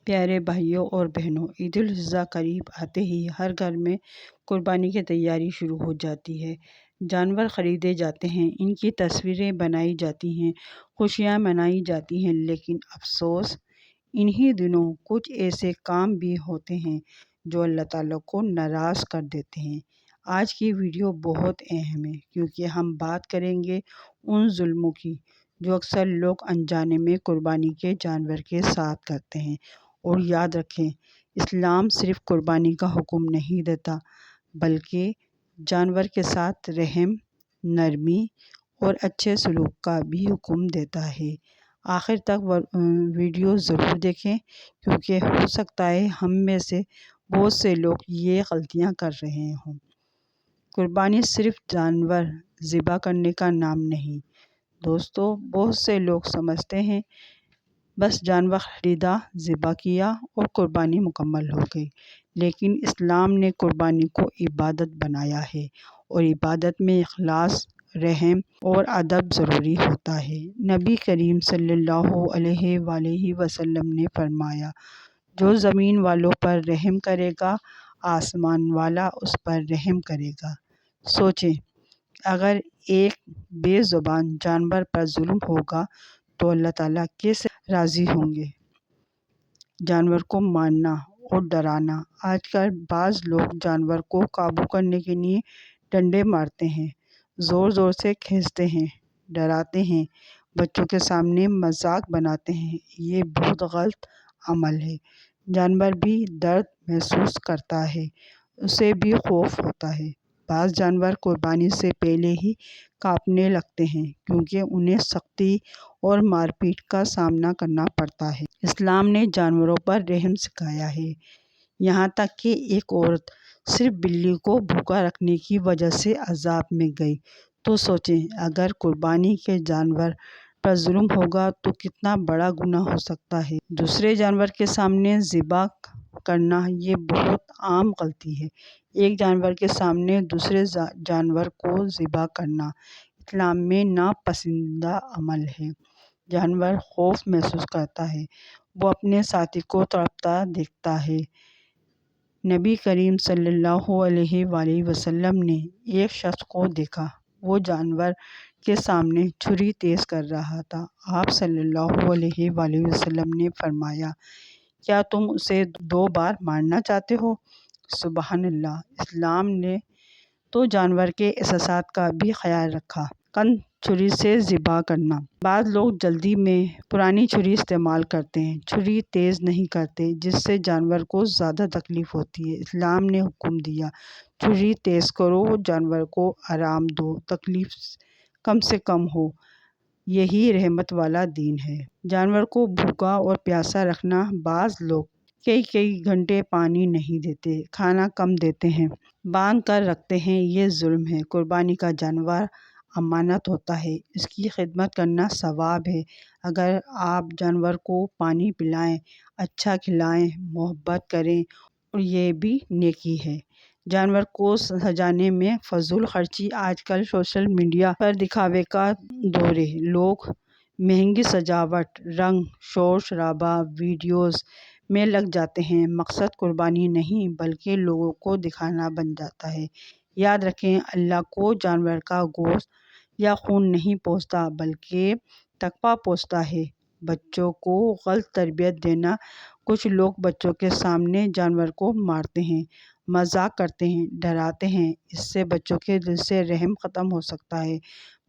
پیارے بھائیوں اور بہنوں، عید الاضحیٰ قریب آتے ہی ہر گھر میں قربانی کی تیاری شروع ہو جاتی ہے۔ جانور خریدے جاتے ہیں، ان کی تصویریں بنائی جاتی ہیں، خوشیاں منائی جاتی ہیں، لیکن افسوس انہی دنوں کچھ ایسے کام بھی ہوتے ہیں جو اللہ تعالیٰ کو ناراض کر دیتے ہیں۔ آج کی ویڈیو بہت اہم ہے کیونکہ ہم بات کریں گے ان ظلموں کی جو اکثر لوگ انجانے میں قربانی کے جانور کے ساتھ کرتے ہیں۔ اور یاد رکھیں، اسلام صرف قربانی کا حکم نہیں دیتا بلکہ جانور کے ساتھ رحم، نرمی اور اچھے سلوک کا بھی حکم دیتا ہے۔ آخر تک ویڈیو ضرور دیکھیں کیونکہ ہو سکتا ہے ہم میں سے بہت سے لوگ یہ غلطیاں کر رہے ہوں۔ قربانی صرف جانور ذبح کرنے کا نام نہیں دوستو، بہت سے لوگ سمجھتے ہیں بس جانور خریدا، ذبح کیا اور قربانی مکمل ہو گئی، لیکن اسلام نے قربانی کو عبادت بنایا ہے اور عبادت میں اخلاص، رحم اور ادب ضروری ہوتا ہے۔ نبی کریم صلی اللہ علیہ وآلہ وسلم نے فرمایا، جو زمین والوں پر رحم کرے گا، آسمان والا اس پر رحم کرے گا۔ سوچیں، اگر ایک بے زبان جانور پر ظلم ہوگا تو اللہ تعالیٰ کیسے راضی ہوں گے؟ جانور کو مارنا اور ڈرانا۔ آج کل بعض لوگ جانور کو قابو کرنے کے لیے ڈنڈے مارتے ہیں، زور زور سے کھینچتے ہیں، ڈراتے ہیں، بچوں کے سامنے مذاق بناتے ہیں۔ یہ بہت غلط عمل ہے۔ جانور بھی درد محسوس کرتا ہے، اسے بھی خوف ہوتا ہے۔ بعض جانور قربانی سے پہلے ہی کانپنے لگتے ہیں کیونکہ انہیں سختی اور مار پیٹ کا سامنا کرنا پڑتا ہے۔ اسلام نے جانوروں پر رحم سکھایا ہے، یہاں تک کہ ایک عورت صرف بلی کو بھوکا رکھنے کی وجہ سے عذاب میں گئی۔ تو سوچیں، اگر قربانی کے جانور پر ظلم ہوگا تو کتنا بڑا گناہ ہو سکتا ہے۔ دوسرے جانور کے سامنے ذبح کرنا یہ بہت عام غلطی ہے۔ ایک جانور کے سامنے دوسرے جانور کو ذبح کرنا اسلام میں ناپسندیدہ عمل ہے۔ جانور خوف محسوس کرتا ہے، وہ اپنے ساتھی کو تڑپتا دیکھتا ہے۔ نبی کریم صلی اللہ علیہ وآلہ وسلم نے ایک شخص کو دیکھا، وہ جانور کے سامنے چھری تیز کر رہا تھا۔ آپ صلی اللہ علیہ وآلہ وسلم نے فرمایا، کیا تم اسے 2 بار مارنا چاہتے ہو؟ سبحان اللہ! اسلام نے تو جانور کے احساسات کا بھی خیال رکھا۔ چھری سے ذبح کرنا۔ بعض لوگ جلدی میں پرانی چھری استعمال کرتے ہیں، چھری تیز نہیں کرتے، جس سے جانور کو زیادہ تکلیف ہوتی ہے۔ اسلام نے حکم دیا، چھری تیز کرو، جانور کو آرام دو، تکلیف کم سے کم ہو۔ یہی رحمت والا دین ہے۔ جانور کو بھوکا اور پیاسا رکھنا۔ بعض لوگ کئی گھنٹے پانی نہیں دیتے، کھانا کم دیتے ہیں، باندھ کر رکھتے ہیں، یہ ظلم ہے۔ قربانی کا جانور امانت ہوتا ہے، اس کی خدمت کرنا ثواب ہے۔ اگر آپ جانور کو پانی پلائیں، اچھا کھلائیں، محبت کریں اور یہ بھی نیکی ہے۔ جانور کو سجانے میں فضول خرچی۔ آج کل سوشل میڈیا پر دکھاوے کا دور ہے۔ لوگ مہنگی سجاوٹ، رنگ، شور شرابہ، ویڈیوز میں لگ جاتے ہیں۔ مقصد قربانی نہیں بلکہ لوگوں کو دکھانا بن جاتا ہے۔ یاد رکھیں، اللہ کو جانور کا گوشت یا خون نہیں پوچھتا بلکہ تقویٰ پوچھتا ہے۔ بچوں کو غلط تربیت دینا۔ کچھ لوگ بچوں کے سامنے جانور کو مارتے ہیں، مذاق کرتے ہیں، ڈراتے ہیں، اس سے بچوں کے دل سے رحم ختم ہو سکتا ہے۔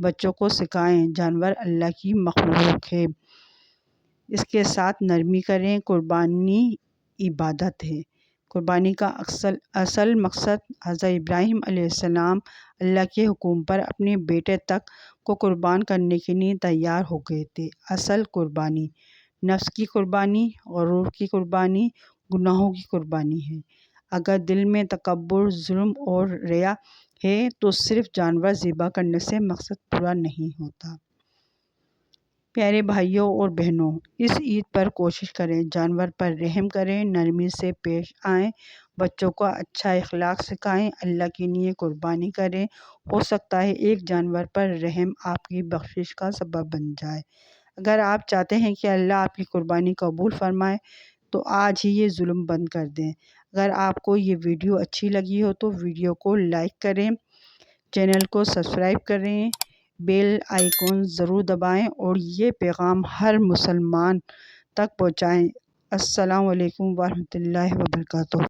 بچوں کو سکھائیں، جانور اللہ کی مخلوق ہے، اس کے ساتھ نرمی کریں۔ قربانی عبادت ہے۔ قربانی کا اصل مقصد حضرت ابراہیم علیہ السلام اللہ کے حکم پر اپنے بیٹے تک کو قربان کرنے کے لیے تیار ہو گئے تھے۔ اصل قربانی نفس کی قربانی، غرور کی قربانی، گناہوں کی قربانی ہے۔ اگر دل میں تکبر، ظلم اور ریا ہے تو صرف جانور ذبح کرنے سے مقصد پورا نہیں ہوتا۔ پیارے بھائیوں اور بہنوں، اس عید پر کوشش کریں، جانور پر رحم کریں، نرمی سے پیش آئیں، بچوں کو اچھا اخلاق سکھائیں، اللہ کے لیے قربانی کریں۔ ہو سکتا ہے ایک جانور پر رحم آپ کی بخشش کا سبب بن جائے۔ اگر آپ چاہتے ہیں کہ اللہ آپ کی قربانی قبول فرمائے تو آج ہی یہ ظلم بند کر دیں۔ اگر آپ کو یہ ویڈیو اچھی لگی ہو تو ویڈیو کو لائک کریں، چینل کو سبسکرائب کریں، بیل آئیکن ضرور دبائیں اور یہ پیغام ہر مسلمان تک پہنچائیں۔ السلام علیکم ورحمۃ اللہ وبرکاتہ۔